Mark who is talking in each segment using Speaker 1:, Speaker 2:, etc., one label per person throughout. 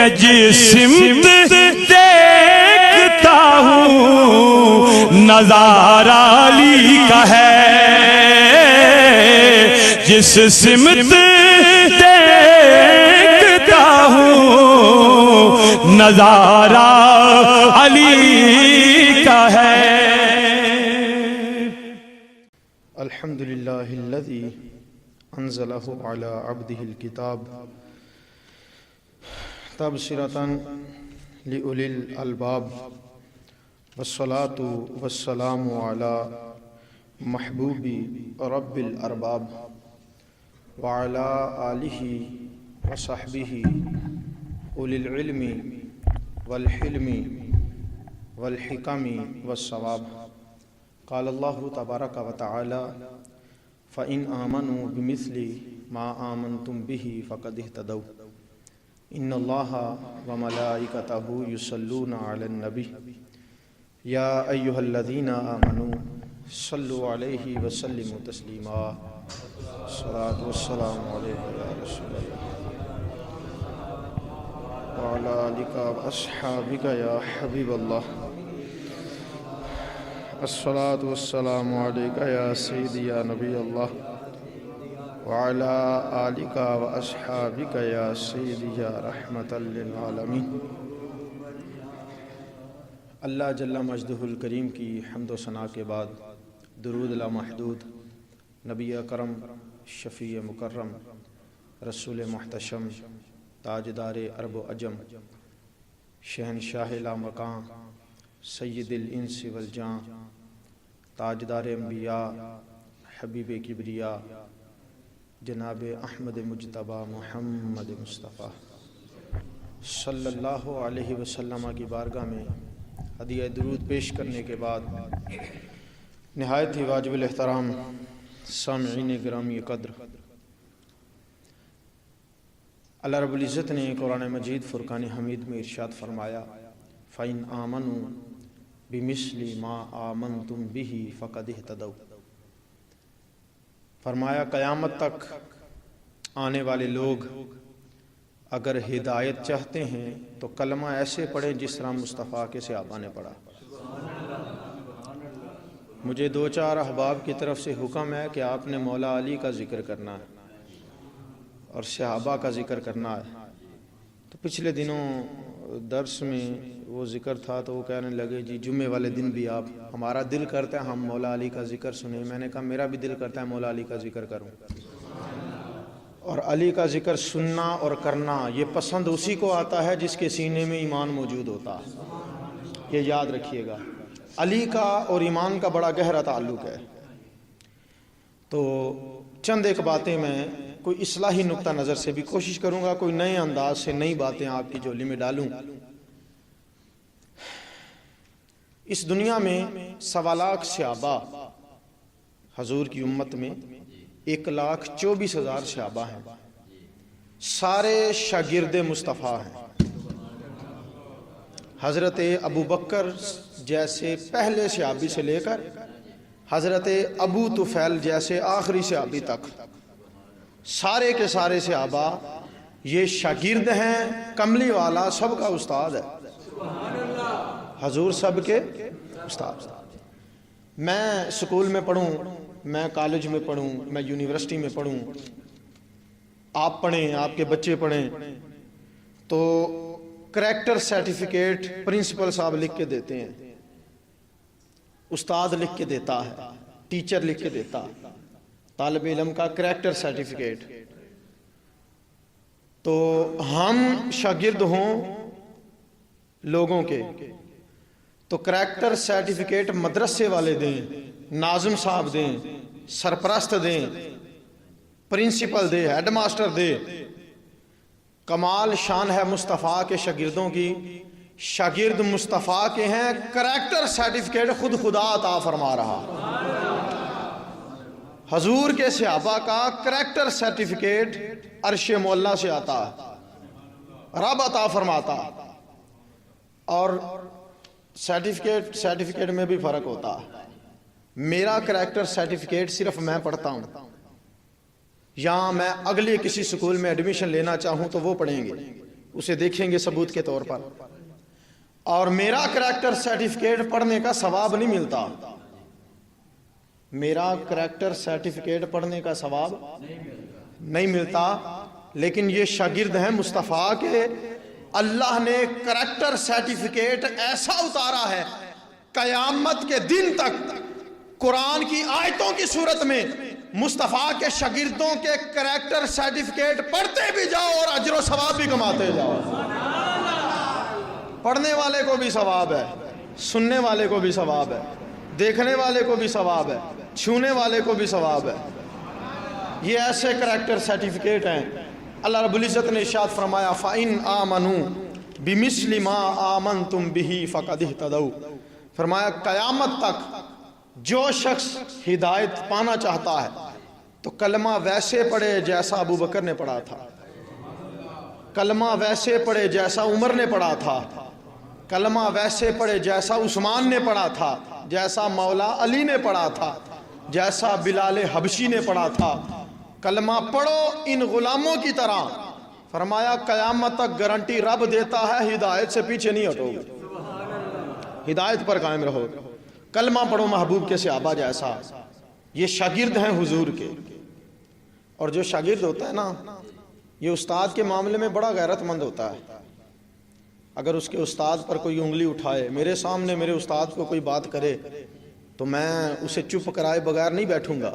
Speaker 1: میں جس سمت دیکھتا ہوں نظارہ علی کا ہے، جس سمت دیکھتا ہوں نظارہ علی کا ہے۔
Speaker 2: الحمدللہ الذی انزلہ علی عبدہ الکتاب تبصرۃ لأولی الالباب، والصلاة والسلام علی محبوب رب الارباب، وعلی آلہ وصحبہ اولی العلم والحلم والحکم والصواب۔ قال اللہ تبارک و تعالی فَإِنْ آمَنُوا بِمِثْلِ مَا آمَنْتُمْ بِهِ فَقَدِ اهْتَدَوْا إِنَّ اللَّهَ وَمَلَائِكَتَهُ يُصَلُّونَ عَلَى النَّبِيِّ يَا أَيُّهَا الَّذِينَ آمَنُوا صَلُّوا عَلَيْهِ وَسَلِّمُوا تَسْلِيمًا۔ الصلاة والسلام عليك يا رسول الله وعلى آلك وأصحابك يا حبيب الله۔ الصلاة والسلام عليك يا سيدي يا نبي الله وعلى آلك وأصحابك يا سيدي يا رحمة للعالمين۔ اللہ جل مجدہ الکریم کی حمد و ثنا کے بعد درود لامحدود نبی اکرم، شفیع مکرم، رسول محتشم، تاجدار عرب و عجم، شہنشاہ لامکان، سید الانس والجان، تاجدار انبیاء، حبیب کبریا، جناب احمد مجتبی محمد مصطفیٰ صلی اللہ علیہ وسلم کی بارگاہ میں ہدیہ درود پیش کرنے کے بعد نہایت ہی واجب الاحترام سامعین گرامی قدر، اللہ رب العزت نے قرآن مجید فرقان حمید میں ارشاد فرمایا فَإِنْ آمَنُوا بِمِثْلِ مَا آمَنْتُمْ بِهِ فَقَدِ اهْتَدَوْا۔ فرمایا قیامت تک آنے والے لوگ اگر ہدایت چاہتے ہیں تو کلمہ ایسے پڑھیں جس طرح مصطفیٰ کے صحابہ نے پڑھا۔ مجھے دو چار احباب کی طرف سے حکم ہے کہ آپ نے مولا علی کا ذکر کرنا ہے اور صحابہ کا ذکر کرنا ہے۔ تو پچھلے دنوں درس میں وہ ذکر تھا تو وہ کہنے لگے جی جمعے والے دن بھی آپ، ہمارا دل کرتا ہے ہم مولا علی کا ذکر سنیں۔ میں نے کہا میرا بھی دل کرتا ہے مولا علی کا ذکر کروں، اور علی کا ذکر سننا اور کرنا یہ پسند اسی کو آتا ہے جس کے سینے میں ایمان موجود ہوتا ہے۔ یہ یاد رکھیے گا، علی کا اور ایمان کا بڑا گہرا تعلق ہے۔ تو چند ایک باتیں میں کوئی اصلاحی نقطہ نظر سے بھی کوشش کروں گا، کوئی نئے انداز سے نئی باتیں آپ کی جھولی میں ڈالوں۔ اس دنیا میں 1.25 لاکھ صحابہ، حضور کی امت میں 1,24,000 صحابہ ہیں، سارے شاگرد مصطفیٰ ہیں۔ حضرت ابو بکر جیسے پہلے صحابی سے لے کر حضرت ابو طفیل جیسے آخری صحابی تک سارے کے سارے صحابہ یہ شاگرد ہیں۔ کملی والا سب کا استاد ہے، حضور سب کے استاد۔ میں سکول میں پڑھوں، میں کالج میں پڑھوں، میں یونیورسٹی میں پڑھوں، آپ پڑھیں، آپ کے بچے پڑھیں، تو کریکٹر سرٹیفکیٹ پرنسپل صاحب لکھ کے دیتے ہیں، استاد لکھ کے دیتا ہے، ٹیچر لکھ کے دیتا ہے طالب علم کا کریکٹر سرٹیفکیٹ۔ تو ہم شاگرد ہوں لوگوں کے تو کریکٹر سرٹیفکیٹ مدرسے والے دیں، ناظم صاحب دیں، سرپرست دیں، پرنسپل دے، ہیڈ ماسٹر دے۔ کمال شان ہے مصطفیٰ کے شاگردوں کی، شاگرد مصطفیٰ کے ہیں، کریکٹر سرٹیفکیٹ خود خدا عطا فرما رہا۔ حضور کے صحابہ کا کریکٹر سرٹیفکیٹ عرش معلیٰ سے آتا ہے، رب عطا فرماتا۔ اور سرٹیفکیٹ میں بھی فرق ہوتا ہے۔ میرا کریکٹر سرٹیفکیٹ صرف میں پڑھتا ہوں، یا میں اگلے کسی سکول میں ایڈمیشن لینا چاہوں تو وہ پڑھیں گے، اسے دیکھیں گے ثبوت کے طور پر. اور میرا کریکٹر سرٹیفکیٹ پڑھنے کا ثواب نہیں ملتا. میرا کریکٹر سرٹیفکیٹ پڑھنے کا ثواب نہیں ملتا، لیکن یہ شاگرد ہیں مصطفیٰ کے. اللہ نے کریکٹر سرٹیفکیٹ ایسا اتارا ہے قیامت کے دن تک، قرآن کی آیتوں کی صورت میں مصطفیٰ کے شاگردوں کے کریکٹر سرٹیفکیٹ پڑھتے بھی جاؤ اور اجر و ثواب بھی کماتے جاؤ. پڑھنے والے کو بھی ثواب ہے، سننے والے کو بھی ثواب ہے، دیکھنے والے کو بھی ثواب ہے، چھونے والے کو بھی ثواب ہے. یہ ایسے کریکٹر سرٹیفکیٹ ہیں. اللہ رب العزت نے ارشاد فرمایا فَإِنْ آمَنُوا بِمِثْلِ مَا آمَنْتُمْ بِهِ فَقَدِ اهْتَدَوْا. فرمایا قیامت تک جو شخص ہدایت پانا چاہتا ہے تو کلمہ ویسے پڑھے جیسا ابو بکر نے پڑھا تھا، کلمہ ویسے پڑھے جیسا عمر نے پڑھا تھا، کلمہ ویسے پڑھے جیسا عثمان نے پڑھا تھا، جیسا مولا علی نے پڑھا تھا، جیسا بلال حبشی نے پڑھا تھا. کلمہ پڑھو ان غلاموں کی طرح. فرمایا قیامت تک گارنٹی رب دیتا ہے ہدایت سے پیچھے نہیں ہٹو گے، ہدایت پر قائم رہو. کلمہ پڑھو محبوب کے صحابہ جیسا. یہ شاگرد ہیں حضور کے. اور جو شاگرد ہوتا ہے نا، یہ استاد کے معاملے میں بڑا غیرت مند ہوتا ہے. اگر اس کے استاد پر کوئی انگلی اٹھائے، میرے سامنے میرے استاد کو کوئی بات کرے تو میں اسے چپ کرائے بغیر نہیں بیٹھوں گا.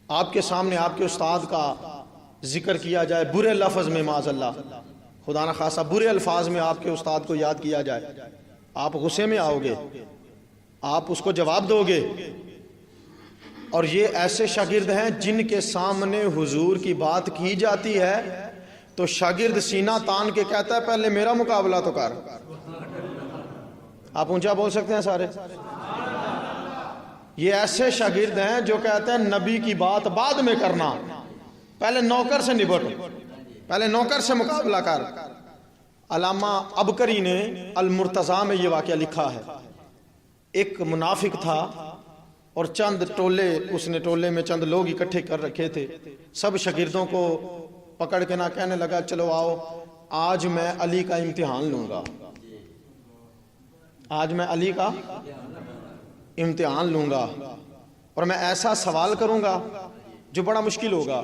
Speaker 2: آپ کے سامنے آپ کے استاد کا ذکر کیا جائے برے لفظ میں، معاذ اللہ، خدا نہ خاصہ برے الفاظ میں آپ کے استاد کو یاد کیا جائے، آپ غصے میں آؤ گے، آپ اس کو جواب دو گے. اور یہ ایسے شاگرد ہیں جن کے سامنے حضور کی بات کی جاتی ہے تو شاگرد سینہ تان کے کہتا ہے پہلے میرا مقابلہ تو کر. آپ اونچا بول سکتے ہیں سارے؟ یہ ایسے شاگرد ہیں جو کہتے ہیں نبی کی بات بعد میں کرنا، پہلے نوکر سے نبٹ، پہلے نوکر سے مقابلہ کر. علامہ ابکری نے المرتضیٰ میں یہ واقعہ لکھا ہے. ایک منافق تھا اور چند ٹولے، اس نے ٹولے میں چند لوگ اکٹھے کر رکھے تھے. سب شاگردوں کو پکڑ کے نہ کہنے لگا چلو آؤ آج میں علی کا امتحان لوں گا، آج میں علی کا امتحان لوں گا اور میں ایسا سوال کروں گا جو بڑا مشکل ہوگا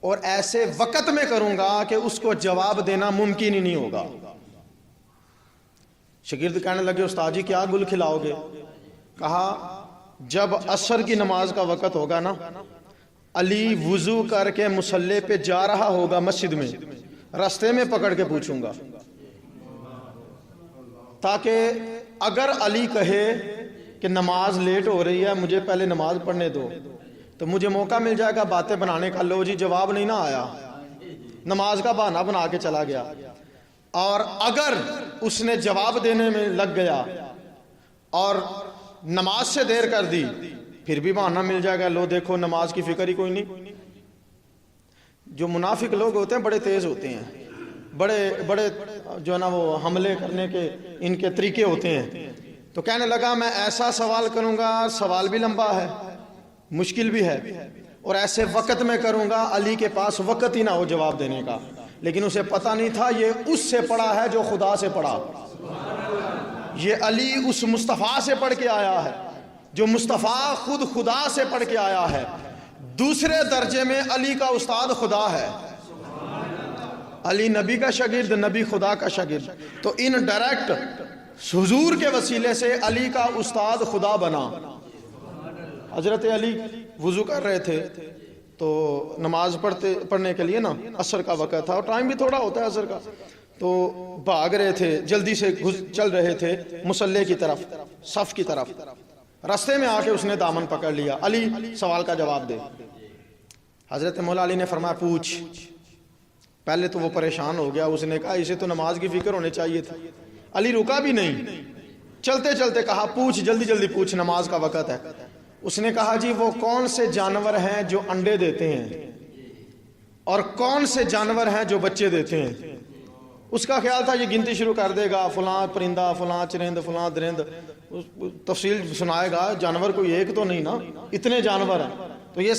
Speaker 2: اور ایسے وقت میں کروں گا کہ اس کو جواب دینا ممکن ہی نہیں ہوگا. شاگرد کہنے لگے استاد جی کیا گل کھلاؤ گے؟ کہا جب عصر کی نماز کا وقت ہوگا نا، علی وضو کر کے مصلی پہ جا رہا ہوگا مسجد میں، راستے میں پکڑ کے پوچھوں گا، تاکہ اگر علی کہے کہ نماز لیٹ ہو رہی ہے مجھے پہلے نماز پڑھنے دو تو مجھے موقع مل جائے گا باتیں بنانے کا. لو جی جواب نہیں نہ آیا، نماز کا بہانہ بنا کے چلا گیا. اور اگر اس نے جواب دینے میں لگ گیا اور نماز سے دیر کر دی پھر بھی بہانہ مل جائے گا، لو دیکھو نماز کی فکر ہی کوئی نہیں. جو منافق لوگ ہوتے ہیں بڑے تیز ہوتے ہیں، بڑے جو ہے نا وہ حملے کرنے کے ان کے طریقے ہوتے ہیں. تو کہنے لگا میں ایسا سوال کروں گا، سوال بھی لمبا ہے، مشکل بھی ہے، اور ایسے وقت میں کروں گا علی کے پاس وقت ہی نہ ہو جواب دینے کا. لیکن اسے پتہ نہیں تھا یہ اس سے پڑھا ہے جو خدا سے پڑھا. یہ علی اس مصطفیٰ سے پڑھ کے آیا ہے جو مصطفیٰ خود خدا سے پڑھ کے آیا ہے. دوسرے درجے میں علی کا استاد خدا ہے. علی نبی کا شاگرد، نبی خدا کا شاگرد. تو ان ڈائریکٹ حضور کے وسیلے سے علی کا استاد خدا بنا. حضرت علی وضو کر رہے تھے تو نماز پڑھنے کے لیے نا عصر کا وقت تھا اور ٹائم بھی تھوڑا ہوتا ہے عصر کا، تو بھاگ رہے تھے، جلدی سے چل رہے تھے مصلی کی طرف، صف کی طرف. راستے میں آ کے اس نے دامن پکڑ لیا، علی سوال کا جواب دے. حضرت مولا علی نے فرمایا پوچھ. پہلے تو وہ پریشان ہو گیا، اس نے کہا اسے تو نماز کی فکر ہونی چاہیے تھی. علی رکا بھی نہیں، چلتے چلتے کہا پوچھ، جلدی جلدی پوچھ، نماز کا وقت ہے. اس نے کہا جی وہ کون سے جانور ہیں جو انڈے دیتے ہیں اور کون سے جانور ہیں جو بچے دیتے ہیں؟ اس کا خیال تھا یہ گنتی شروع کر دے گا، فلاں پرندہ، فلاں چرند، فلاں درند، تفصیل سنائے گا. جانور کوئی ایک تو نہیں نا، اتنے جانور ہیں، تو یہ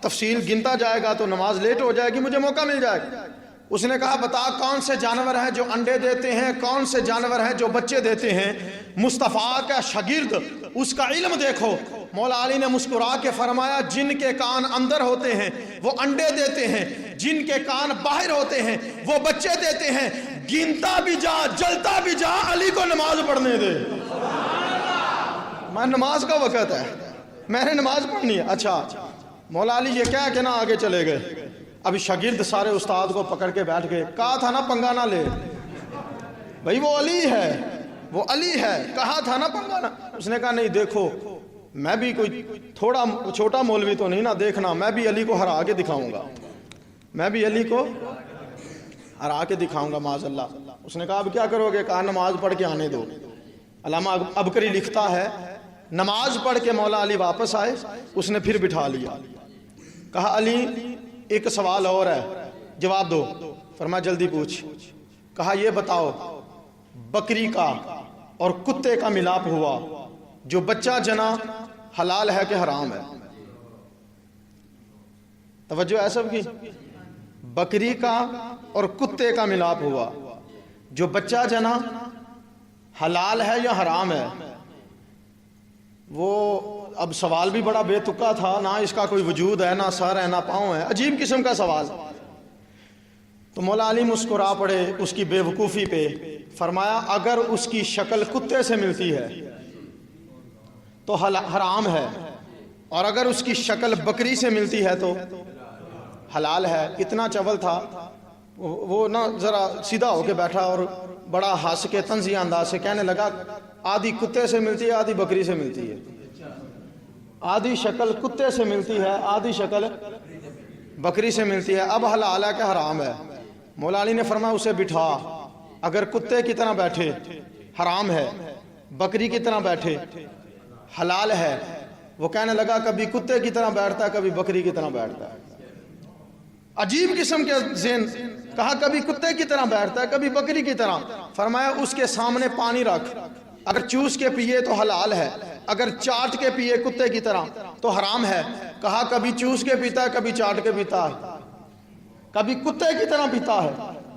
Speaker 2: تفصیل گنتا جائے گا تو نماز لیٹ ہو جائے گی، مجھے موقع مل جائے گا. اس نے کہا بتا کون سے جانور ہیں جو انڈے دیتے ہیں، کون سے جانور ہیں جو بچے دیتے ہیں؟ مصطفیٰ کا شاگرد، اس کا علم دیکھو۔ مولا علی نے مسکرا کے فرمایا جن کے کان اندر ہوتے ہیں وہ انڈے دیتے ہیں، جن کے کان باہر ہوتے ہیں وہ بچے دیتے ہیں۔ گنتا بھی جا، جلتا بھی جا، علی کو نماز پڑھنے دے۔ میں نماز کا وقت ہے، میں نے نماز پڑھنی ہے۔ اچھا، مولا علی یہ کہہ کے نا آگے چلے گئے۔ ابھی شاگرد سارے استاد کو پکڑ کے بیٹھ گئے، کہا تھا نا پنگا نہ لے، بھائی وہ علی ہے، وہ علی ہے، کہا تھا نا پنگا نہ۔ اس نے کہا نہیں دیکھو، میں بھی کوئی تھوڑا چھوٹا مولوی تو نہیں نا، دیکھنا میں بھی علی کو ہرا کے دکھاؤں گا، میں بھی علی کو ہرا کے دکھاؤں گا معاذ اللہ۔ اس نے کہا اب کیا کرو گے؟ کہا نماز پڑھ کے آنے دو۔ علامہ ابکری لکھتا ہے نماز پڑھ کے مولا علی واپس آئے، اس نے پھر بٹھا لیا، کہا علی ایک سوال اور ہے، جواب دو۔ فرمایا جلدی پوچھ۔ کہا یہ بتاؤ بکری کا اور کتے کا ملاپ ہوا، جو بچہ جنا حلال ہے کہ حرام ہے؟ توجہ ہے سب کی؟ بکری کا اور کتے کا ملاپ ہوا، جو بچہ جنا حلال ہے یا حرام ہے؟ وہ اب سوال بھی بڑا بے تکا تھا، نہ اس کا کوئی وجود ہے، نہ سر ہے، نہ پاؤں ہے، عجیب قسم کا سوال۔ تو مولا علی مسکرا پڑے اس کی بے وقوفی پہ، فرمایا اگر اس کی شکل کتے سے ملتی ہے تو حرام ہے، اور اگر اس کی شکل بکری سے ملتی ہے تو حلال ہے۔ اتنا چول تھا وہ نا ذرا سیدھا ہو کے بیٹھا اور بڑا ہنس کے طنزیہ انداز سے کہنے لگا آدھی کتے سے ملتی ہے، آدھی بکری سے ملتی ہے، آدھی شکل کتے سے ملتی ہے، آدھی شکل بکری سے ملتی ہے، اب حلال ہے کہ حرام ہے؟ مولا علی نے فرمایا اسے بٹھا، اگر کتے کی طرح بیٹھے حرام ہے، بکری کی طرح بیٹھے حلال ہے۔ وہ کہنے لگا کبھی کتے کی طرح بیٹھتا ہے، کبھی بکری کی طرح بیٹھتا ہے، عجیب قسم کے ذہن۔ کہا کبھی کتے کی طرح بیٹھتا ہے، کبھی بکری کی طرح۔ فرمایا اس کے سامنے پانی رکھ، اگر چوس کے پیے تو حلال ہے، اگر چاٹ کے پیے کتے کی طرح تو حرام ہے۔ کہا کبھی چوس کے پیتا ہے، کبھی چاٹ کے پیتا ہے، کبھی کتے کی طرح پیتا ہے،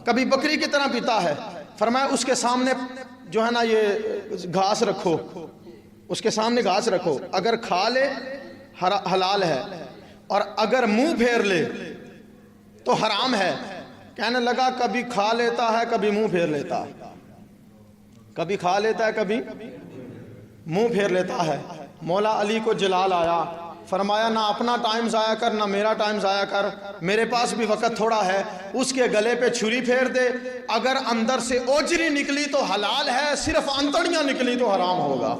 Speaker 2: کبھی بکری کی طرح پیتا ہے۔ فرمایا اس کے سامنے جو ہے نا یہ گھاس رکھو، اس کے سامنے گھاس رکھو، اگر کھا لے حلال ہے، اور اگر منہ پھیر لے تو حرام ہے۔ کہنے لگا کبھی کھا لیتا ہے، کبھی منہ پھیر لیتا ہے، کبھی کھا لیتا ہے، کبھی منہ پھیر لیتا ہے۔ مولا علی کو جلال آیا، فرمایا نہ اپنا ٹائم ضائع کر، نہ میرا ٹائم ضائع کر، میرے پاس بھی وقت تھوڑا ہے۔ اس کے گلے پہ چھری پھیر دے، اگر اندر سے اوجری نکلی تو حلال ہے، صرف انتڑیاں نکلی تو حرام ہوگا۔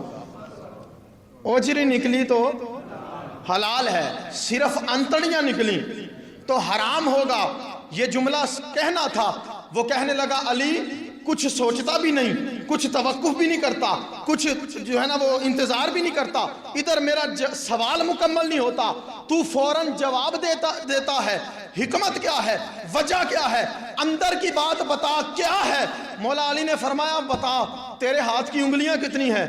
Speaker 2: اوجری نکلی تو حلال ہے، صرف انتڑیاں نکلی تو حرام ہوگا۔ یہ جملہ کہنا تھا، وہ کہنے لگا علی کچھ سوچتا بھی نہیں، کچھ توقف بھی نہیں کرتا، کچھ جو ہے نا وہ انتظار بھی نہیں کرتا، ادھر میرا سوال مکمل نہیں ہوتا، تو فوراً جواب دیتا ہے۔ حکمت کیا ہے؟ وجہ کیا ہے؟ اندر کی بات بتا کیا ہے؟ مولا علی نے فرمایا بتا تیرے ہاتھ کی انگلیاں کتنی ہیں؟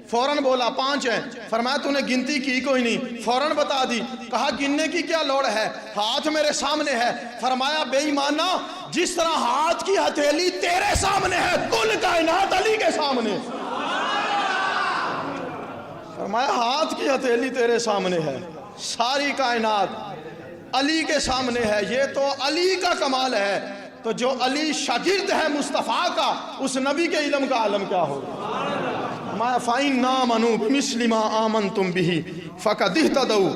Speaker 2: فوراً بولا 5 ہیں۔ فرمایا تو نے گنتی کی کوئی نہیں، فوراً بتا دی۔ کہا گننے کی کیا لوڑ ہے، ہاتھ میرے سامنے ہے۔ فرمایا بے ایمانہ، جس طرح ہاتھ کی ہتھیلی تیرے سامنے ہے، کل کائنات علی کے سامنے۔ فرمایا ہاتھ کی ہتھیلی تیرے سامنے ہے، ساری کائنات علی کے سامنے ہے۔ یہ تو علی کا کمال ہے، تو جو علی شاگرد ہے مصطفیٰ کا، اس نبی کے علم کا عالم کیا ہوگا؟ فَإِنْ آمَنُوا بِمِثْلِ مَا آمَنْتُمْ بِهِ فَقَدِ اهْتَدَوْا۔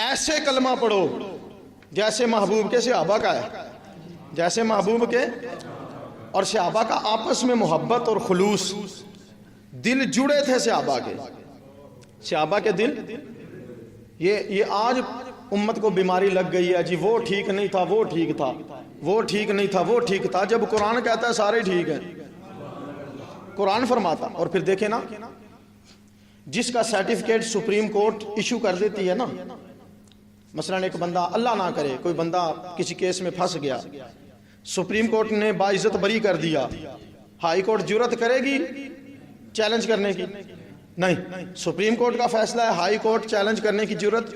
Speaker 2: ایسے کلمہ پڑھو جیسے محبوب کے صحابہ کا ہے، جیسے محبوب کے اور صحابہ کا آپس میں محبت اور خلوص، دل جڑے تھے صحابہ کے، صحابہ کے دل۔ یہ آج امت کو بیماری لگ گئی ہے جی، وہ ٹھیک نہیں تھا، وہ ٹھیک تھا، وہ ٹھیک نہیں تھا، وہ ٹھیک تھا، جب قرآن کہتا ہے سارے ٹھیک ہیں، قرآن فرماتا۔ اور پھر دیکھیں نا، جس کا سرٹیفکیٹ سپریم کورٹ ایشو کر دیتی ہے نا، مثلا ایک بندہ، اللہ نہ کرے کوئی بندہ کسی کیس میں پھنس گیا، سپریم کورٹ نے باعزت بری کر دیا، ہائی کورٹ جرت کرے گی چیلنج کرنے کی؟ نہیں، سپریم کورٹ کا فیصلہ ہے، ہائی کورٹ چیلنج کرنے کی جرت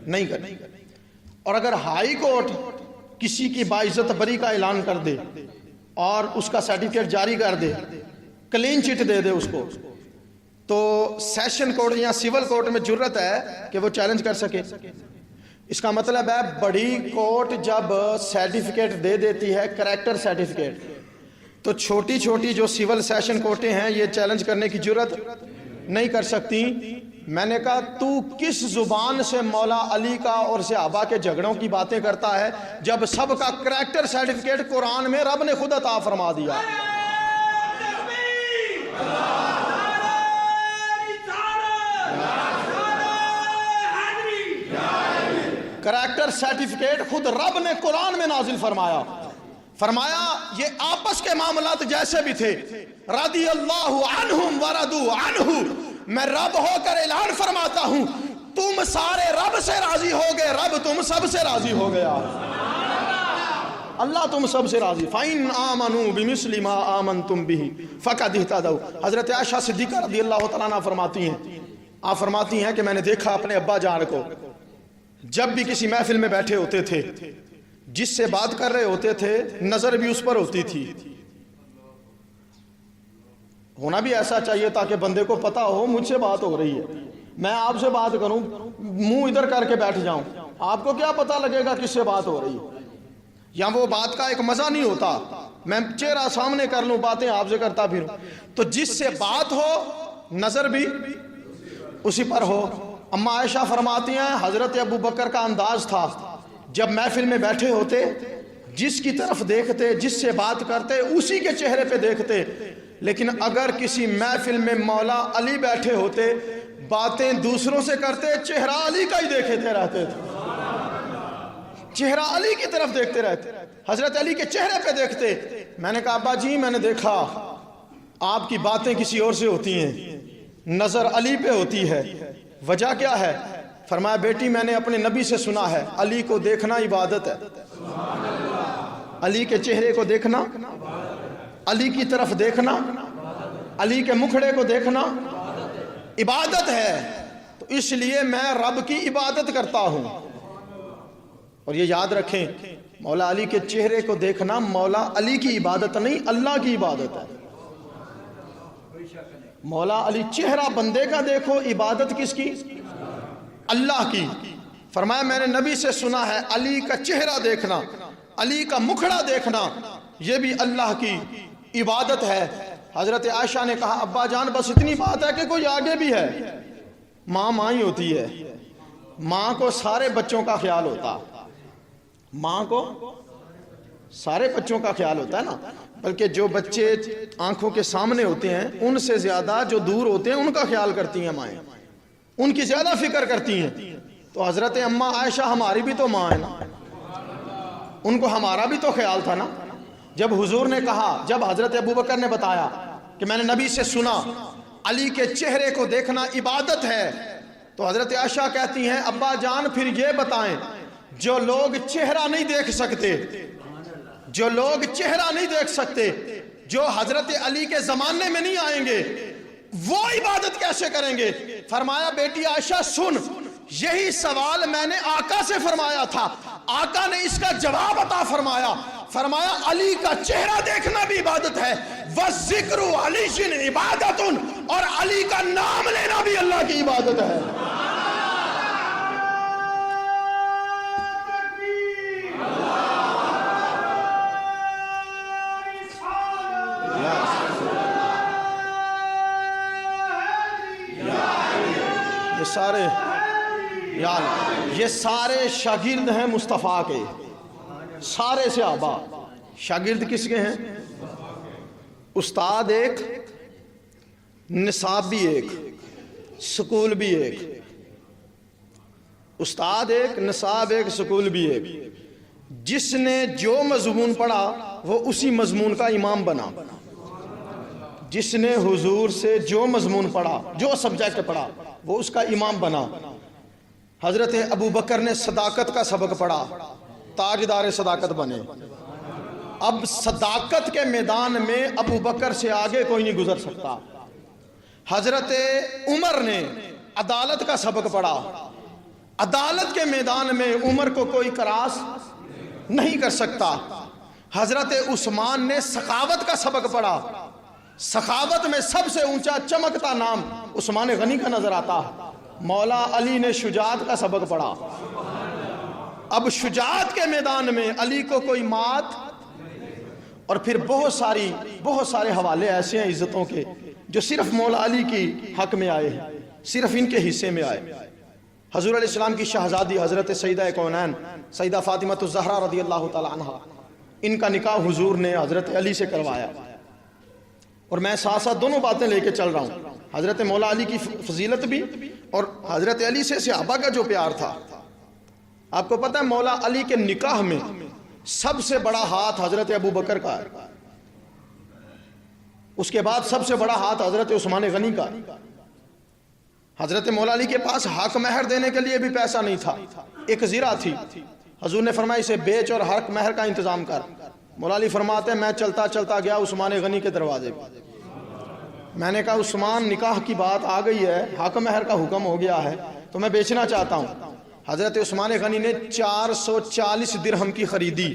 Speaker 2: نہیں کرے۔ اور اگر ہائی کورٹ کسی کی باعزت بری کا اعلان کر دے اور اس کا سرٹیفکیٹ جاری کر دے، کلین چٹ دے دے اس کو، تو سیشن کورٹ یا سول کورٹ میں جرت ہے کہ وہ چیلنج کر سکے؟ اس کا مطلب ہے بڑی کورٹ جب سرٹیفکیٹ دے دیتی ہے، کریکٹر سرٹیفکیٹ، تو چھوٹی چھوٹی جو سول سیشن کورٹیں ہیں یہ چیلنج کرنے کی جرت نہیں کر سکتی۔ میں نے کہا تو کس زبان سے مولا علی کا اور صحابہ کے جھگڑوں کی باتیں کرتا ہے جب سب کا کریکٹر سرٹیفکیٹ قرآن میں رب نے خود عطا فرما دیا۔ کریکٹر سرٹیفکیٹ خود رب نے قرآن میں نازل فرمایا، فرمایا یہ آپس کے معاملات جیسے بھی تھے، رضی اللہ عنہم ورضوا عنہ، میں رب ہو کر اعلان فرماتا ہوں تم سارے رب سے راضی ہو گئے، رب تم سب سے راضی ہو گیا، اللہ تم سب سے راضی۔ فَإِنْ آمَنُوا بِمِثْلِ مَا آمَنْتُمْ بِهِ فَقَدِ اهْتَدَوْا۔ حضرت عائشہ صدیقہ رضی اللہ تعالیٰ عنہ فرماتی ہیں، آپ فرماتی ہیں کہ میں نے دیکھا اپنے ابا جان کو جب بھی کسی محفل میں بیٹھے ہوتے تھے، جس سے بات کر رہے ہوتے تھے نظر بھی اس پر ہوتی تھی۔ ہونا بھی ایسا چاہیے تاکہ بندے کو پتا ہو مجھ سے بات ہو رہی ہے، میں آپ سے بات کروں منہ ادھر کر کے بیٹھ جاؤں، آپ کو کیا پتا لگے گا کس سے بات ہو رہی ہے؟ یا وہ بات کا ایک مزہ نہیں ہوتا، میں چہرہ سامنے کر لوں باتیں آپ سے کرتا پھروں، تو جس سے بات ہو نظر بھی اسی پر ہو۔ اما عائشہ فرماتی ہیں حضرت ابو بکر کا انداز تھا جب محفل میں بیٹھے ہوتے جس کی طرف دیکھتے جس سے بات کرتے اسی کے چہرے پہ دیکھتے، لیکن اگر کسی محفل میں مولا علی بیٹھے ہوتے باتیں دوسروں سے کرتے چہرہ علی کا ہی دیکھتے رہتے تھے، چہرہ علی کی طرف دیکھتے رہتے، حضرت علی کے چہرے پہ دیکھتے۔ میں نے کہا ابا جی میں نے دیکھا آپ کی باتیں کسی اور سے ہوتی ہیں، نظر علی پہ ہوتی ہے، وجہ کیا ہے؟ فرمایا بیٹی میں نے اپنے نبی سے سنا ہے علی کو دیکھنا عبادت ہے، علی کے چہرے کو دیکھنا، علی کی طرف دیکھنا، علی کے مکھڑے کو دیکھنا عبادت ہے، تو اس لیے میں رب کی عبادت کرتا ہوں۔ اور یہ یاد رکھیں مولا علی کے چہرے کو دیکھنا مولا علی کی عبادت نہیں، اللہ کی عبادت ہے۔ مولا علی چہرہ بندے کا دیکھو، عبادت کس کی؟ اللہ کی۔ فرمایا میں نے نبی سے سنا ہے علی کا چہرہ دیکھنا، علی کا مکھڑا دیکھنا یہ بھی اللہ کی عبادت ہے۔ حضرت عائشہ نے کہا ابا جان بس اتنی بات ہے کہ کوئی آگے بھی ہے؟ ماں ماں ہی ہوتی ہے، ماں کو سارے بچوں کا خیال ہوتا، ماں کو سارے بچوں کا خیال ہوتا ہے نا، بلکہ جو بچے آنکھوں کے سامنے ہوتے ہیں ان سے زیادہ جو دور ہوتے ہیں ان کا خیال کرتی ہیں مائیں، ان کی زیادہ فکر کرتی ہیں۔ تو حضرت اماں عائشہ ہماری بھی تو ماں ہے نا، ان کو ہمارا بھی تو خیال تھا نا۔ جب حضور نے کہا، جب حضرت ابوبکر نے بتایا کہ میں نے نبی سے سنا علی کے چہرے کو دیکھنا عبادت ہے، تو حضرت عائشہ کہتی ہیں ابا جان پھر یہ بتائیں جو لوگ چہرہ نہیں دیکھ سکتے، جو لوگ چہرہ نہیں دیکھ سکتے، جو حضرت علی کے زمانے میں نہیں آئیں گے وہ عبادت کیسے کریں گے؟ فرمایا بیٹی عائشہ سن، یہی سوال میں نے آقا سے فرمایا تھا، آقا نے اس کا جواب عطا فرمایا، فرمایا علی کا چہرہ دیکھنا بھی عبادت ہے، وَالذِّكْرُ عَلِيٍّ عِبَادَةٌ، اور علی کا نام لینا بھی اللہ کی عبادت ہے۔ یہ سارے شاگرد ہیں مصطفیٰ کے، سارے صحابہ۔ شاگرد کس کے ہیں؟ استاد ایک، نصاب بھی ایک، سکول بھی ایک، استاد ایک، نصاب ایک، سکول بھی ایک۔ جس نے جو مضمون پڑھا وہ اسی مضمون کا امام بنا، جس نے حضور سے جو مضمون پڑھا، جو سبجیکٹ پڑھا وہ اس کا امام بنا۔ حضرت ابو بکر نے صداقت کا سبق پڑھا، تاجدار صداقت بنے۔ اب صداقت کے میدان میں ابو بکر سے آگے کوئی نہیں گزر سکتا۔ حضرت عمر نے عدالت کا سبق پڑھا، عدالت کے میدان میں عمر کو کوئی کراس نہیں کر سکتا۔ حضرت عثمان نے سخاوت کا سبق پڑھا، سخاوت میں سب سے اونچا چمکتا نام عثمان غنی کا نظر آتا ہے۔ مولا علی نے شجاعت کا سبق پڑھا۔ اب شجاعت کے میدان میں علی کو کوئی مات، اور پھر بہت سارے حوالے ایسے ہیں عزتوں کے جو صرف مولا علی کی حق میں آئے ہیں، صرف ان کے حصے میں آئے۔ حضور علیہ السلام کی شہزادی حضرت سیدہ کونین سیدہ فاطمہ الزہرا رضی اللہ تعالی عنہا، ان کا نکاح حضور نے حضرت علی سے کروایا۔ اور میں ساتھ ساتھ دونوں باتیں لے کے چل رہا ہوں، حضرت مولا علی کی فضیلت بھی اور حضرت علی سے صحابہ کا جو پیار تھا۔ آپ کو پتہ ہے مولا علی کے نکاح میں سب سے بڑا ہاتھ حضرت ابو بکر کا ہے، اس کے بعد سب سے بڑا ہاتھ حضرت عثمان غنی کا۔ حضرت مولا علی کے پاس حق مہر دینے کے لیے بھی پیسہ نہیں تھا، ایک زرہ تھی۔ حضور نے فرمایا اسے بیچ اور حق مہر کا انتظام کر۔ مولا علی فرماتے ہیں میں چلتا چلتا گیا عثمان غنی کے دروازے پہ، میں نے کہا عثمان نکاح کی بات آ گئی ہے، حق مہر کا حکم ہو گیا ہے تو میں بیچنا چاہتا ہوں۔ حضرت عثمان غنی نے 440 درہم کی خریدی،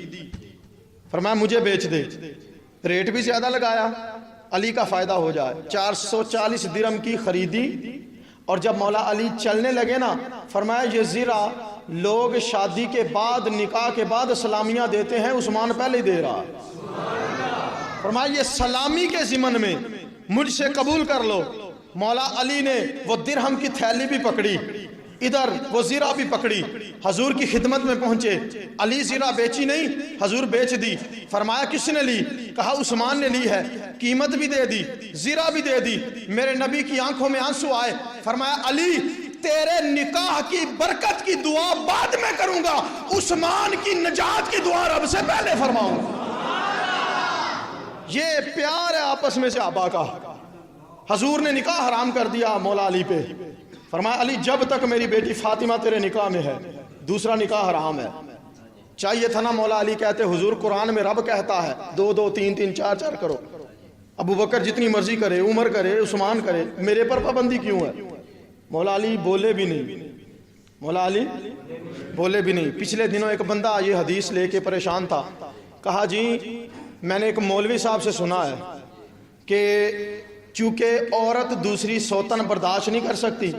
Speaker 2: فرمایا مجھے بیچ دے، ریٹ بھی زیادہ لگایا علی کا فائدہ ہو جائے۔ 440 درہم کی خریدی، اور جب مولا علی چلنے لگے نا فرمایا یہ زرہ لوگ شادی کے بعد نکاح کے بعد سلامیاں دیتے ہیں، عثمان پہلے ہی دے رہا۔ فرمایا یہ سلامی کے ضمن میں مجھ سے قبول کر لو۔ مولا علی نے وہ درہم کی تھیلی بھی پکڑی، ادھر وہ زرہ بھی پکڑی، حضور کی خدمت میں پہنچے۔ علی زرہ بیچی نہیں، حضور بیچ دی۔ فرمایا کس نے لی؟ کہا عثمان نے لی ہے، قیمت بھی دے دی، زرہ بھی دے دی۔ میرے نبی کی آنکھوں میں آنسو آئے، فرمایا علی تیرے نکاح کی برکت کی دعا بعد میں کروں گا، عثمان کی نجات کی دعا رب سے پہلے فرماؤں گا۔ یہ پیار ہے آپس میں صحابہ کا۔ حضور نے نکاح حرام کر دیا مولا علی پہ، فرمایا علی جب تک میری بیٹی فاطمہ تیرے نکاح میں ہے دوسرا نکاح حرام ہے۔ چاہیے تھا نا مولا علی کہتے حضور قرآن میں رب کہتا ہے 2 2 3 3 4 4 کرو، ابو بکر جتنی مرضی کرے، عمر کرے، عثمان کرے، میرے پر پابندی کیوں ہے؟ مولا علی بولے بھی نہیں، مولا علی بولے بھی نہیں۔ پچھلے دنوں ایک بندہ یہ حدیث لے کے پریشان تھا، کہا جی میں نے ایک مولوی صاحب سے سنا ہے کہ چونکہ عورت دوسری سوتن برداشت نہیں کر سکتی،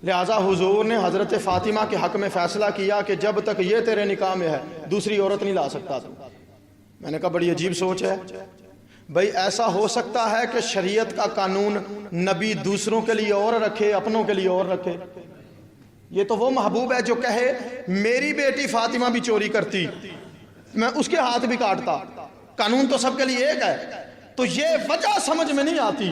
Speaker 2: لہٰذا حضور نے حضرت فاطمہ کے حق میں فیصلہ کیا کہ جب تک یہ تیرے نکاح میں ہے دوسری عورت نہیں لا سکتا تو۔ میں نے کہا بڑی عجیب سوچ ہے بھائی، ایسا ہو سکتا ہے کہ شریعت کا قانون نبی دوسروں کے لیے اور رکھے اپنوں کے لیے اور رکھے؟ یہ تو وہ محبوب ہے جو کہے میری بیٹی فاطمہ بھی چوری کرتی میں اس کے ہاتھ بھی کاٹتا، قانون تو سب کے لیے ایک ہے۔ تو یہ وجہ سمجھ میں نہیں آتی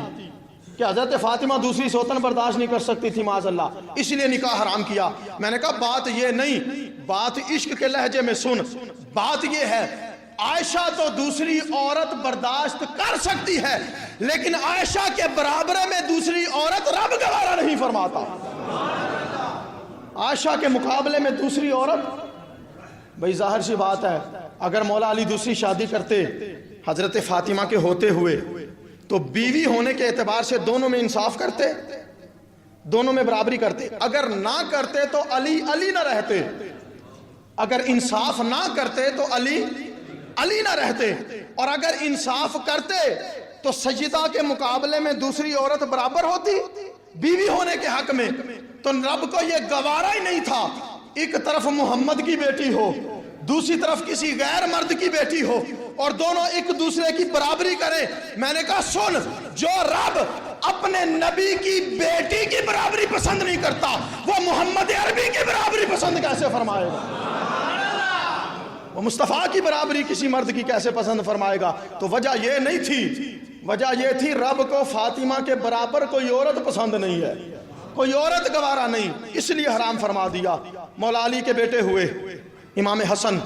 Speaker 2: کہ حضرت فاطمہ دوسری سوتن برداشت نہیں کر سکتی تھی معاذ اللہ، اس لیے نکاح حرام کیا۔ میں نے کہا بات یہ نہیں، بات عشق کے لہجے میں سن، بات یہ ہے عائشہ تو دوسری عورت برداشت کر سکتی ہے، لیکن عائشہ کے برابر میں دوسری عورت رب گوارا نہیں فرماتا۔ عائشہ کے مقابلے میں دوسری عورت، بھئی ظاہر سی بات ہے اگر مولا علی دوسری شادی کرتے حضرت فاطمہ کے ہوتے ہوئے تو بیوی ہونے کے اعتبار سے دونوں میں انصاف کرتے، دونوں میں برابری کرتے۔ اگر نہ کرتے تو علی نہ رہتے، اگر انصاف نہ کرتے تو علی نہ رہتے، اور اگر انصاف کرتے تو سیدہ کے مقابلے میں دوسری عورت برابر ہوتی بیوی ہونے کے حق میں۔ تو رب کو یہ گوارا ہی نہیں تھا ایک طرف محمد کی بیٹی ہو، دوسری طرف کسی غیر مرد کی بیٹی ہو، اور دونوں ایک دوسرے کی برابری کریں۔ میں نے کہا سن، جو رب اپنے نبی کی بیٹی کی برابری پسند نہیں کرتا وہ محمد عربی کی برابری پسند کیسے فرمائے گا؟ وہ مصطفیٰ کی برابری کسی مرد کی کیسے پسند فرمائے گا؟ تو وجہ یہ نہیں تھی، وجہ یہ تھی رب کو فاطمہ کے برابر کوئی عورت پسند نہیں ہے، کوئی عورت گوارا نہیں، اس لیے حرام فرما دیا۔ مولا علی کے بیٹے ہوئے، امام حسن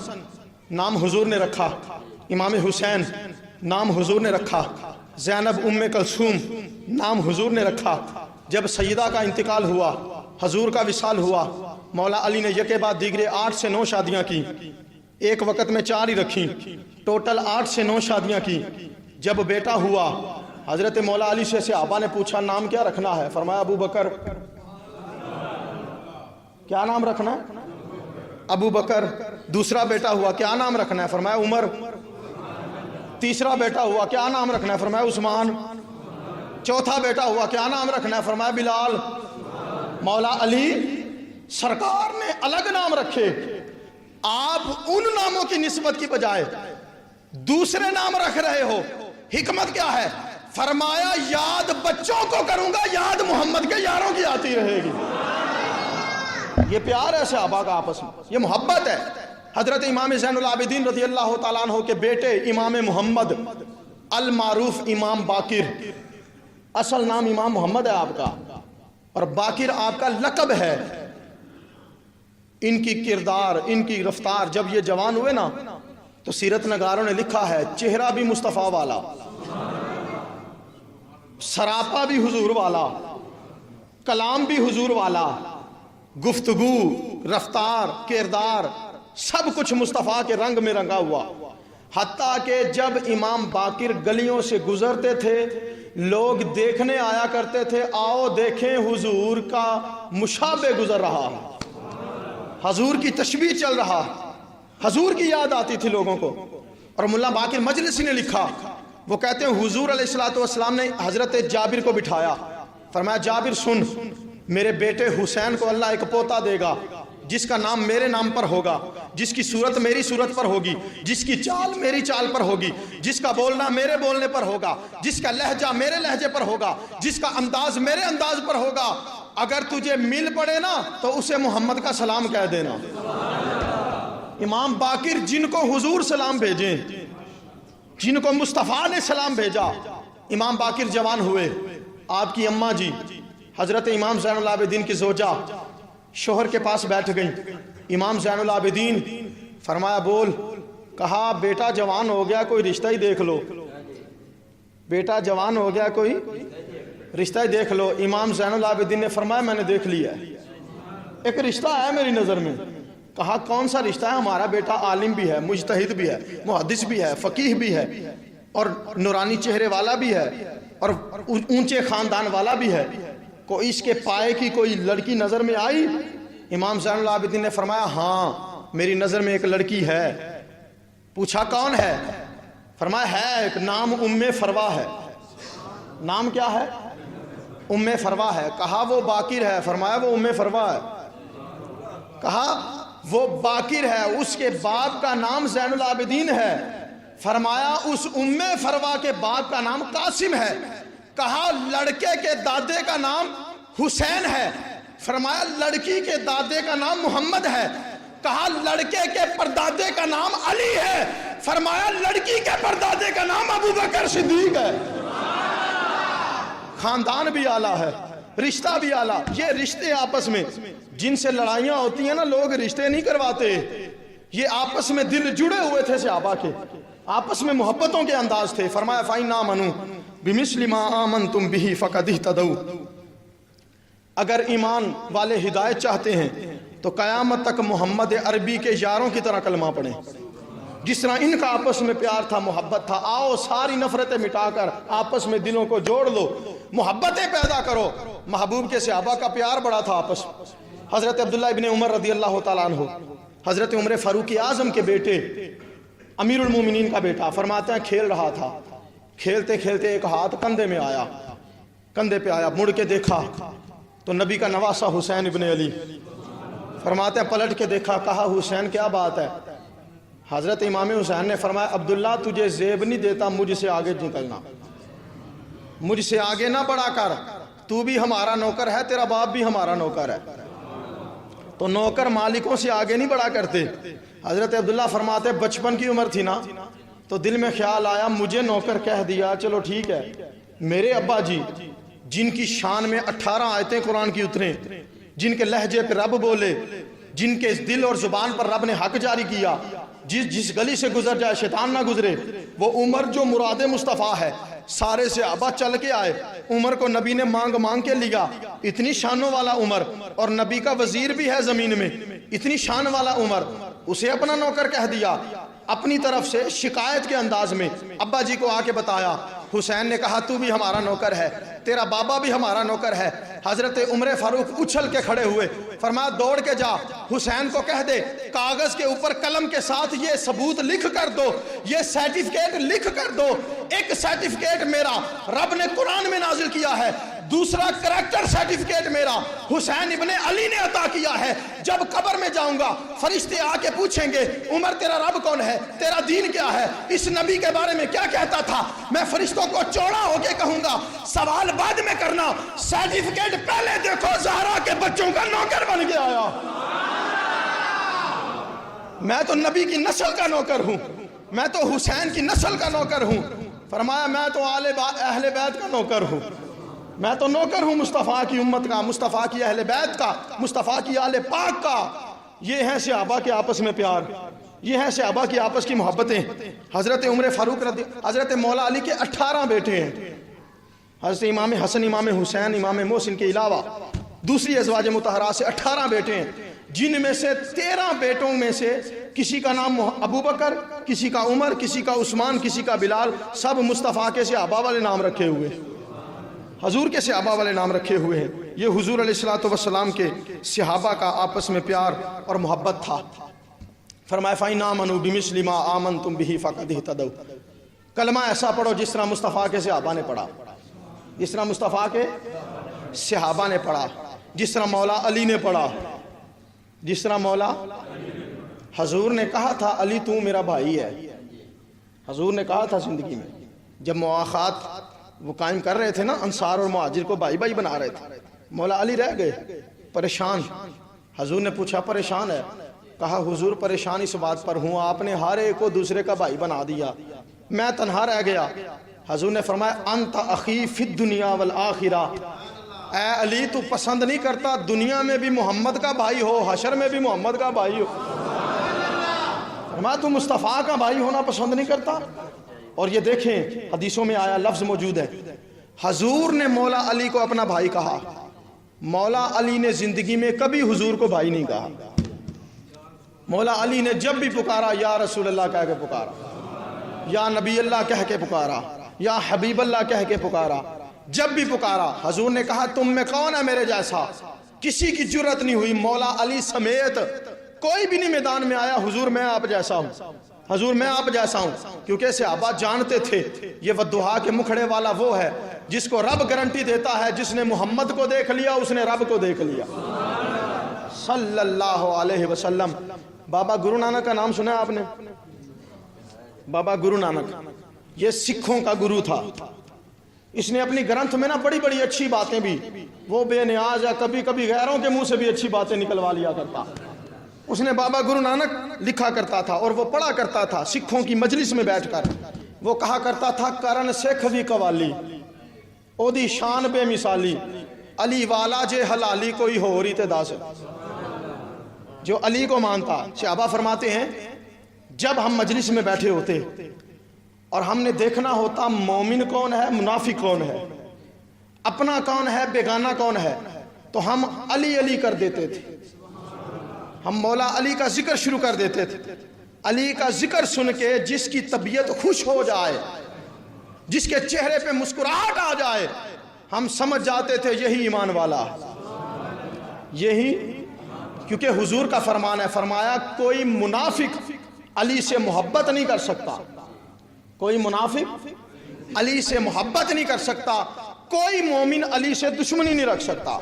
Speaker 2: نام حضور نے رکھا، امام حسین نام حضور نے رکھا، زینب ام کلثوم نام حضور نے رکھا۔ جب سیدہ کا انتقال ہوا، حضور کا وصال ہوا، مولا علی نے یکے بعد دیگرے 8 سے 9 شادیاں کی، ایک وقت میں 4 ہی رکھی، ٹوٹل 8 سے 9 شادیاں کی۔ جب بیٹا ہوا حضرت مولا علی سے صحابہ نے پوچھا نام کیا رکھنا ہے؟ فرمایا ابو بکر۔ کیا نام رکھنا ہے؟ ابو بکر۔ دوسرا بیٹا ہوا کیا نام رکھنا ہے؟ فرمایا عمر. تیسرا بیٹا ہوا کیا نام رکھنا ہے؟ فرمایا عثمان. چوتھا بیٹا ہوا کیا نام رکھنا ہے؟ فرمایا بلال. مولا علی سرکار نے الگ نام رکھے، آپ ان ناموں کی نسبت کی بجائے دوسرے نام رکھ رہے ہو، حکمت کیا ہے؟ فرمایا یاد بچوں کو کروں گا، یاد محمد کے یاروں کی آتی رہے گی. یہ پیار ہے صحابہ کا آپس میں، یہ محبت ہے. حضرت امام زین العابدین رضی اللہ تعالیٰ عنہ کے بیٹے امام محمد المعروف امام باقر، اصل نام امام محمد ہے آپ کا، اور باقر آپ کا لقب ہے. ان کی کردار، ان کی رفتار، جب یہ جوان ہوئے نا تو سیرت نگاروں نے لکھا ہے چہرہ بھی مصطفیٰ والا، سراپا بھی حضور والا، کلام بھی حضور والا، گفتگو، رفتار، کردار، سب کچھ مصطفیٰ کے رنگ میں رنگا ہوا. حتیٰ کہ جب امام باقر گلیوں سے گزرتے تھے لوگ دیکھنے آیا کرتے تھے، آؤ دیکھیں حضور کا مشابہ گزر رہا، حضور کی تشبیہ چل رہا، حضور کی یاد آتی تھی لوگوں کو. اور ملا باقر مجلسی نے لکھا، وہ کہتے ہیں حضور علیہ السلام نے حضرت جابر کو بٹھایا، فرمایا جابر سن، میرے بیٹے حسین کو اللہ ایک پوتا دے گا جس کا نام میرے نام پر ہوگا، جس کی صورت میری صورت پر ہوگی، جس کی چال میری چال پر ہوگی، جس کا بولنا میرے بولنے پر ہوگا، جس کا لہجہ میرے لہجے پر ہوگا، جس کا انداز میرے انداز پر ہوگا. اگر تجھے مل پڑے نا تو اسے محمد کا سلام کہہ دینا. امام باقر جن کو حضور سلام بھیجیں، جن کو مصطفیٰ نے سلام بھیجا. امام باقر جوان ہوئے، آپ کی اماں جی حضرت امام زین العابدین کی زوجہ شوہر کے پاس بیٹھ گئیں. امام زین العابدین فرمایا بول. کہا بیٹا جوان ہو گیا، کوئی رشتہ ہی دیکھ لو. بیٹا جوان ہو گیا، کوئی رشتہ ہی دیکھ لو. امام زین العابدین نے فرمایا میں نے دیکھ لیا ہے، ایک رشتہ ہے میری نظر میں. کہا کون سا رشتہ ہے؟ ہمارا بیٹا عالم بھی ہے، مجتہد بھی ہے، محدث بھی ہے، فقیہ بھی ہے، اور نورانی چہرے والا بھی ہے، اور اونچے خاندان والا بھی ہے. کوئی اس کے پائے کی کوئی لڑکی نظر میں آئی؟ امام زین العابدین نے فرمایا ہاں میری نظر میں ایک لڑکی ہے. پوچھا کون ہے؟ فرمایا ہے ایک، نام ام فروا ہے. نام کیا ہے؟ ام فروا ہے. کہا وہ باقر ہے؟ فرمایا وہ ام فروا ہے. کہا وہ باقر ہے، اس کے باپ کا نام زین العابدین ہے. فرمایا اس ام فروا کے باپ کا نام قاسم ہے. کہا لڑکے کے دادے کا نام حسین ہے. فرمایا لڑکی کے دادے کا نام محمد ہے. کہا لڑکے کے پردادے کا نام علی ہے. فرمایا لڑکی کے پردادے کا نام ابو بکر صدیق ہے. خاندان بھی اعلیٰ ہے، رشتہ بھی اعلیٰ. یہ رشتے آپس میں جن سے لڑائیاں ہوتی ہیں نا، لوگ رشتے نہیں کرواتے. یہ آپس میں دل جڑے ہوئے تھے صحابہ کے، آپس میں محبتوں کے انداز تھے. فرمایا فَإِنْ آمَنُوا بِمِثْلِ مَا آمَنْتُمْ بِهِ فَقَدْ اهْتَدَوْا. اگر ایمان والے ہدایت چاہتے ہیں تو قیامت تک محمد عربی کے یاروں کی طرح کلمہ پڑھیں. جس طرح ان کا آپس میں پیار تھا، محبت تھا. آؤ ساری نفرتیں مٹا کر آپس میں دلوں کو جوڑ لو، محبتیں پیدا کرو. محبوب کے صحابہ کا پیار بڑا تھا آپس. حضرت عبداللہ ابن عمر رضی اللہ تعالیٰ عنہ، حضرت عمر فاروق اعظم کے بیٹے، امیر المومنین کا بیٹا، فرماتے ہیں کھیل رہا تھا، کھیلتے کھیلتے ایک ہاتھ کندھے میں آیا، کندھے پہ آیا. مڑ کے دیکھا تو نبی کا نواسہ حسین ابن علی. فرماتے ہیں پلٹ کے دیکھا، کہا حسین کیا بات ہے؟ حضرت امام حسین نے فرمایا عبداللہ تجھے زیب نہیں دیتا، مجھ سے آگے نکلنا، مجھ سے آگے نہ بڑھا کر. تو بھی ہمارا نوکر ہے، تیرا باپ بھی ہمارا نوکر ہے، تو نوکر مالکوں سے آگے نہیں بڑھا کرتے. حضرت عبداللہ فرماتے بچپن کی عمر تھی نا تو دل میں خیال آیا مجھے نوکر کہہ دیا، چلو ٹھیک ہے. میرے ابا جی جن کی شان میں 18 آیتیں قرآن کی اتریں، جن کے لہجے پہ رب بولے، جن کے دل اور زبان پر رب نے حق جاری کیا، جس گلی سے گزر جائے شیطان نہ گزرے، وہ عمر جو مراد مصطفیٰ ہے. سارے صحابہ چل کے آئے، عمر کو نبی نے مانگ مانگ کے لیا. اتنی شانوں والا عمر، اور نبی کا وزیر بھی ہے زمین میں، اتنی شان والا عمر، اسے اپنا نوکر کہہ دیا. اپنی طرف سے شکایت کے انداز میں ابا جی کو آ کے بتایا. حسین نے کہا تو بھی ہمارا نوکر ہے، تیرا بابا بھی ہمارا نوکر ہے۔ حضرت عمر فاروق اچھل کے کھڑے ہوئے، فرمایا دوڑ کے جا حسین کو کہہ دے کاغذ کے اوپر قلم کے ساتھ یہ ثبوت لکھ کر دو، یہ سرٹیفکیٹ لکھ کر دو، ایک سرٹیفکیٹ میرا رب نے قرآن میں نازل کیا ہے، دوسرا کریکٹر سرٹیفکیٹ میرا حسین ابن علی نے عطا کیا ہے۔ جب قبر میں جاؤں گا فرشتے آ کے پوچھیں گے عمر تیرا رب کون ہے، تیرا دین کیا ہے، اس نبی کے بارے میں کیا کہتا تھا، میں فرشتوں کو چوڑا ہو کے کہوں گا سوال بعد میں کرنا، سرٹیفکیٹ پہلے دیکھو زہرا کے بچوں کا نوکر بن کے آیا۔ میں تو نبی کی نسل کا نوکر ہوں، میں تو حسین کی نسل کا نوکر ہوں۔ فرمایا میں تو اہل بیت کا نوکر ہوں، میں تو نوکر ہوں مصطفیٰ کی امت کا، مصطفیٰ کی اہل بیت کا، مصطفیٰ کی آل پاک کا۔ یہ ہیں صحابہ کے آپس میں پیار، یہ ہیں صحابہ کی آپس کی محبتیں۔ حضرت عمر فاروق حضرت مولا علی کے 18 بیٹے ہیں، حضرت امام حسن، امام حسین، امام محسن کے علاوہ دوسری ازواج مطہرات سے 18 بیٹے ہیں، جن میں سے 13 بیٹوں میں سے کسی کا نام ابو بکر، کسی کا عمر، کسی کا عثمان، کسی کا بلال، سب مصطفیٰ کے صحابہ والے نام رکھے ہوئے، حضور کے صحابہ والے نام رکھے ہوئے ہیں۔ یہ حضور علیہ الصلوۃ والسلام کے صحابہ کا آپس میں پیار اور محبت تھا۔ فرمایا فَإِنْ آمَنُوا بِمِثْلِ مَا آمَنْتُمْ بِهِ فَقَدِ اهْتَدَوْا۔ کلمہ ایسا پڑھو جس طرح مصطفیٰ کے صحابہ نے پڑھا، جس طرح مصطفیٰ کے صحابہ نے پڑھا، جس طرح مولا علی نے پڑھا، جس طرح مولا حضور نے کہا تھا علی تو میرا بھائی ہے۔ حضور نے کہا تھا زندگی میں جب مواخات وہ قائم کر رہے تھے نا، انصار اور مہاجر کو بھائی بھائی بنا رہے تھے، مولا علی رہ گئے پریشان۔ حضور نے پوچھا پریشان ہے؟ کہا حضور پریشان اس بات پر ہوں آپ نے ہر ایک کو دوسرے کا بھائی بنا دیا، میں تنہا رہ گیا۔ حضور نے فرمایا انت اخی فی الدنیا والآخرہ، اے علی تو پسند نہیں کرتا دنیا میں بھی محمد کا بھائی ہو، حشر میں بھی محمد کا بھائی ہو؟ فرمایا تو مصطفیٰ کا بھائی ہونا پسند نہیں کرتا؟ اور یہ دیکھیں حدیثوں میں آیا لفظ موجود ہے، حضور نے مولا علی کو اپنا بھائی کہا، مولا علی نے زندگی میں کبھی حضور کو بھائی نہیں کہا۔ مولا علی نے جب بھی پکارا یا رسول اللہ کہہ کے پکارا، یا نبی اللہ کہہ کے پکارا، یا حبیب اللہ کہہ کے پکارا، جب بھی پکارا حضور نے کہا تم میں کون ہے میرے جیسا؟ کسی کی جرت نہیں ہوئی مولا علی سمیت کوئی بھی نہیں میدان میں آیا حضور میں آپ جیسا ہوں، حضور میں آپ جیسا ہوں، کیونکہ صحابہ جانتے تھے یہ ودھا کے مکھڑے والا وہ ہے جس کو رب گارنٹی دیتا ہے جس نے محمد کو دیکھ لیا اس نے رب کو دیکھ لیا صلی اللہ علیہ وسلم۔ بابا گرو نانک کا نام سنا ہے آپ نے؟ بابا گرو نانک یہ سکھوں کا گرو تھا، اس نے اپنی گرنتھ میں نا بڑی بڑی اچھی باتیں بھی، وہ بے نیاز ہے کبھی کبھی غیروں کے منہ سے بھی اچھی باتیں نکلوا لیا کرتا، اس نے بابا گرو نانک لکھا کرتا تھا اور وہ پڑھا کرتا تھا سکھوں کی مجلس میں بیٹھ کر، وہ کہا کرتا تھا کرن سکھ بھی قوالی او دی شان بے مثالی، علی والا جے حلالی کوئی ہو رہی تے داس، جو علی کو مانتا۔ صحابہ فرماتے ہیں جب ہم مجلس میں بیٹھے ہوتے اور ہم نے دیکھنا ہوتا مومن کون ہے منافق کون ہے، اپنا کون ہے بیگانہ کون ہے، تو ہم علی علی کر دیتے تھے، ہم مولا علی کا ذکر شروع کر دیتے تھے۔ علی کا ذکر سن کے جس کی طبیعت خوش ہو جائے، جس کے چہرے پہ مسکراہٹ آ جائے، ہم سمجھ جاتے تھے یہی ایمان والا ہے، یہی، کیونکہ حضور کا فرمان ہے، فرمایا کوئی منافق علی سے محبت نہیں کر سکتا، کوئی منافق علی سے محبت نہیں کر سکتا، کوئی مومن علی سے دشمنی نہیں رکھ سکتا،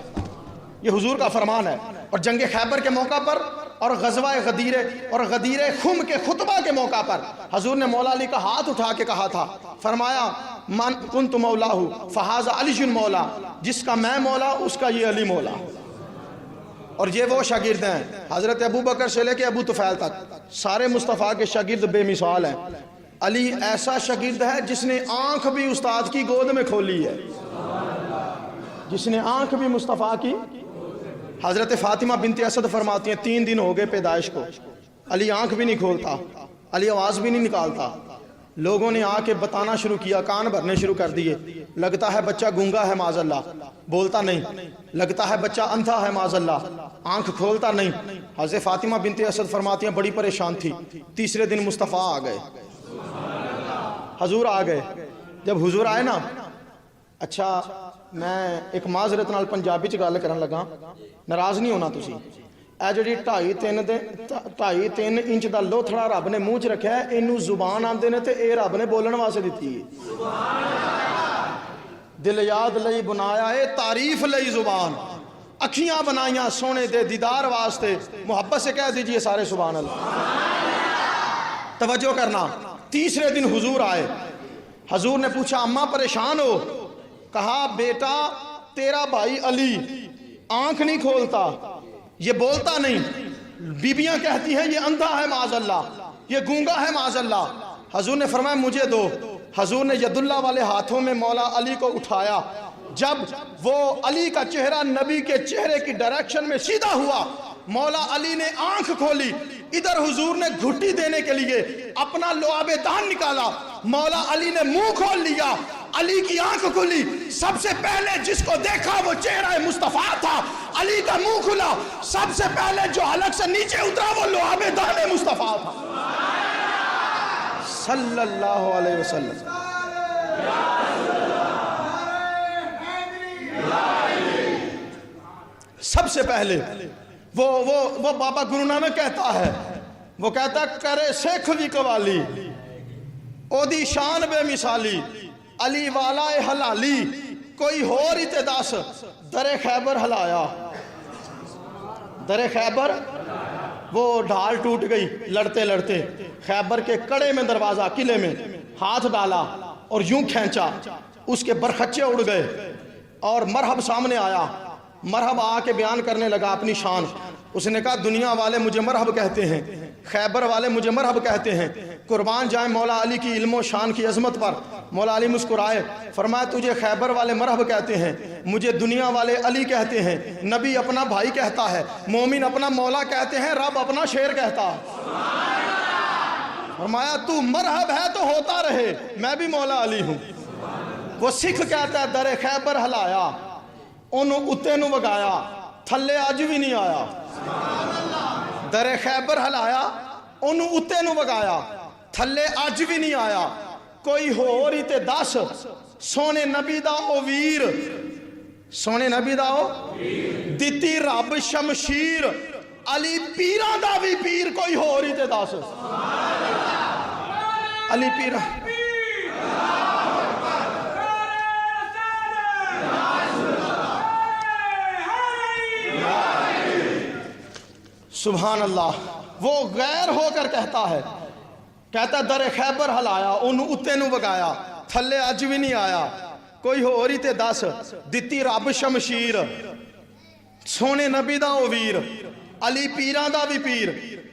Speaker 2: یہ حضور کا فرمان ہے۔ اور جنگ خیبر کے موقع پر اور غزوہ غدیر اور غدیر خم کے خطبہ کے موقع پر حضور نے مولا علی کا ہاتھ اٹھا کے کہا تھا، فرمایا من کنت مولاہ فہذا علی مولا، جس کا میں مولا اس کا یہ علی مولا۔ اور یہ وہ شاگرد ہیں حضرت ابو بکر سے لے کے ابو طفیل تک سارے مصطفیٰ کے شاگرد بے مثال ہیں۔ علی ایسا شاگرد ہے جس نے آنکھ بھی استاد کی گود میں کھولی ہے، جس نے آنکھ بھی مصطفیٰ کی۔ حضرت فاطمہ بنت اسد فرماتی ہیں 3 دن ہو گئے پیدائش کو، علی آنکھ بھی نہیں کھولتا، علی آواز بھی نہیں نکالتا۔ لوگوں نے آ کے بتانا شروع کیا، کان بھرنے شروع کر دیے، لگتا ہے بچہ گونگا ہے معاذ اللہ، بولتا نہیں، لگتا ہے بچہ اندھا ہے معاذ اللہ، آنکھ کھولتا نہیں۔ حضرت فاطمہ بنت اسد فرماتی ہیں بڑی پریشان تھی۔ تیسرے دن مصطفیٰ آ گئے، حضور آ گئے، جب حضور آئے نا، اچھا میں ایک معذرت نال پنجابی چ گل کرن لگا، ناراض نہیں ہونا تسی۔ اے جڑی 2.5-3 انچ دا لوتھڑا رب نے منہ چ رکھیا ہے، اینو زبان آندے نے تے اے رب نے بولن واسطے دتی ہے۔ دل یاد لئی بنایا ہے، تعریف لئی زبان، اکھیاں بنائیاں سونے دے دیدار واسطے، محبت سے کہہ دیجئے سارے سبحان اللہ۔ توجہ کرنا، تیسرے دن حضور آئے، حضور نے پوچھا اماں پریشان ہو؟ کہا بیٹا تیرا بھائی علی آنکھ نہیں کھولتا، یہ بولتا نہیں، بیبیاں کہتی ہیں یہ اندھا ہے معاذ اللہ، یہ گونگا ہے معاذ اللہ۔ حضور نے فرمایا مجھے دو۔ حضور نے ید اللہ والے ہاتھوں میں مولا علی کو اٹھایا، جب وہ علی کا چہرہ نبی کے چہرے کی ڈائریکشن میں سیدھا ہوا، مولا علی نے آنکھ کھولی، ادھر حضور نے گھٹی دینے کے لیے اپنا لعاب دہن نکالا، مولا علی نے منہ کھول لیا، علی کی آنکھ کھلی، سب سے پہلے جس کو دیکھا وہ چہرہ مصطفیٰ تھا، علی کا منہ کھلا، سب سے پہلے جو حلق سے نیچے اترا وہ لعاب دہن مصطفیٰ تھا صلی اللہ علیہ وسلم۔ سب سے پہلے وہ بابا گرو نانک کہتا ہے، وہ کہتا ہے کرے سکھ بھی قوالی او دی شان بے مثالی، علی والا حلالی کوئی ہور ہی تے دس، در خیبر ہلایا۔ در خیبر وہ ڈھال ٹوٹ گئی لڑتے لڑتے، خیبر کے کڑے میں دروازہ قلعے میں ہاتھ ڈالا اور یوں کھینچا، اس کے برخچے اڑ گئے اور مرحب سامنے آیا، مرحب آ کے بیان کرنے لگا اپنی شان۔ اس نے کہا دنیا والے مجھے مرحب کہتے ہیں، خیبر والے مجھے مرحب کہتے ہیں، قربان جائیں مولا علی کی علم و شان کی عظمت پر۔ مولا علی مسکرائے، فرمایا تجھے خیبر والے مرحب کہتے ہیں، مجھے دنیا والے علی کہتے ہیں۔ نبی اپنا بھائی کہتا ہے، مومن اپنا مولا کہتے ہیں، رب اپنا شیر کہتا ہے۔ فرمایا تو مرحب ہے تو ہوتا رہے، میں بھی مولا علی ہوں۔ وہ سکھ کہتا ہے در خیبر ہلایا، انہوں اتے نو وگایا، تھلے اج بھی نہیں آیا۔ در خیبر ہلایا، انہوں اتے نو وگایا، تھلے اج بھی نہیں آیا۔ کوئی ہو رہی تے دس، سونے نبی دا او ویر، سونے نبی دا او دیتی رب شمشیر، علی پیران دا بھی پیر کوئی ہو رہی تے دس۔ علی پیران سبحان اللہ۔ وہ غیر ہو کر کہتا ہے، کہتا در خیبر ہلایا، انہوں اتے نو بگایا، تھلے اج بھی نہیں آیا۔ کوئی ہو رہی تے دس، دیتی رب شمشیر، سونے نبی دا او ویر، علی پیران دا بھی پیر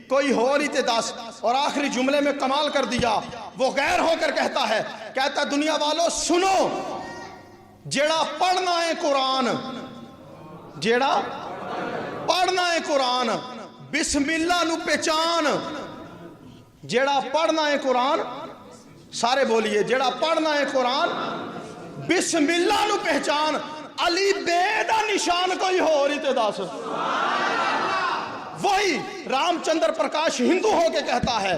Speaker 2: کوئی ہو رہی تے دس۔ اور آخری جملے میں کمال کر دیا، وہ غیر ہو کر کہتا ہے، کہتا دنیا والوں سنو، جیڑا پڑھنا ہے قرآن، جیڑا پڑھنا ہے قرآن، بسم اللہ نو پہچان۔ جیڑا پڑھنا ہے قرآن، سارے بولیے، جیڑا پڑھنا ہے قرآن بسم اللہ نو پہچان، علی بے دا نشان کوئی ہو رہی تے دس۔ وہی رام چندر پرکاش ہندو ہو کے کہتا ہے،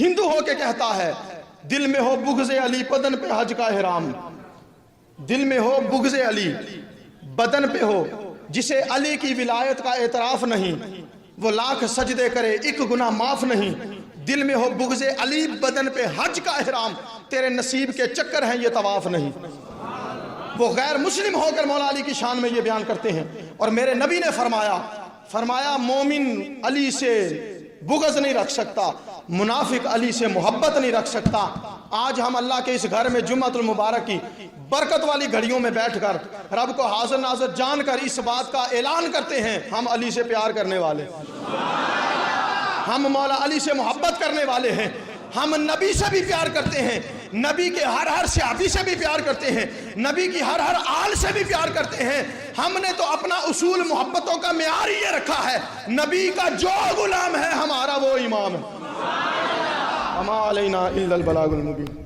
Speaker 2: ہندو ہو کے کہتا ہے، دل میں ہو بغض علی بدن پہ حج کا احرام، دل میں ہو بغض علی بدن پہ ہو، جسے علی کی ولایت کا اعتراف نہیں، وہ لاکھ سجدے کرے ایک گناہ معاف نہیں۔ دل میں ہو بغض علی بدن پہ حج کا احرام، تیرے نصیب کے چکر ہیں یہ طواف نہیں۔ وہ غیر مسلم ہو کر مولا علی کی شان میں یہ بیان کرتے ہیں۔ اور میرے نبی نے فرمایا مومن علی سے بغض نہیں رکھ سکتا، منافق علی سے محبت نہیں رکھ سکتا۔ آج ہم اللہ کے اس گھر میں جمعۃ المبارک کی برکت والی گھڑیوں میں بیٹھ کر رب کو حاضر ناظر جان کر اس بات کا اعلان کرتے ہیں، ہم علی سے پیار کرنے والے، ہم مولا علی سے محبت کرنے والے ہیں، ہم نبی سے بھی پیار کرتے ہیں، نبی کے ہر صحابی سے بھی پیار کرتے ہیں، نبی کی ہر آل سے بھی پیار کرتے ہیں۔ ہم نے تو اپنا اصول محبتوں کا معیار یہ رکھا ہے، نبی کا جو غلام ہے ہمارا وہ امام ہے۔ وما علینا الا البلاغ المبین۔